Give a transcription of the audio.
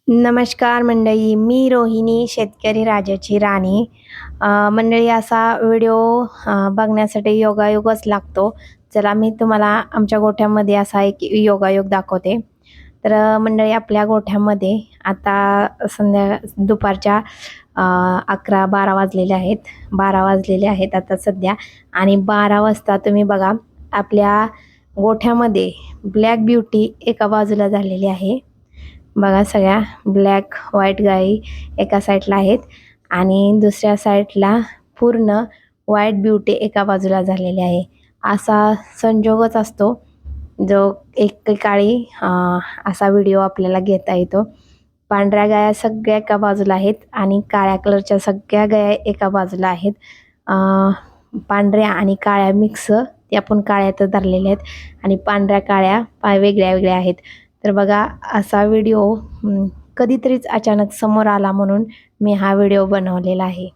नमस्कार मंडळी, मी रोहिणी शेतकरी राजाची राणी. मंडळी असा व्हिडिओ बघण्यासाठी योगायोगच लागतो. चला मी तुम्हाला आमच्या गोठ्यामध्ये असा एक योगायोग दाखवते. तर मंडळी आपल्या गोठ्यामध्ये आता दुपारच्या 11-12 वाजलेले आहेत. 12 वाजलेले आहेत आता सध्या आणि 12 वाजता तुम्ही बघा आपल्या गोठ्यामध्ये ब्लॅक ब्युटी एका बाजूला झालेली आहे. बघा सगळ्या ब्लॅक व्हाईट गाई एका साईडला आहेत आणि दुसऱ्या साईडला पूर्ण व्हाईट ब्युटी एका बाजूला झालेली आहे. असा संजोगच असतो जो एकेकाळी असा व्हिडिओ आपल्याला घेता येतो. पांढऱ्या गाया सगळ्या एका बाजूला आहेत आणि काळ्या कलरच्या सगळ्या गाया एका बाजूला आहेत. पांढऱ्या आणि काळ्या मिक्स त्या पण काळ्यात धरलेल्या आहेत आणि पांढऱ्या काळ्या वेगळ्या वेगळ्या आहेत. तर बघा असा व्हिडिओ कधीतरीच अचानक समोर आला म्हणून मी हा व्हिडिओ बनवलेला आहे.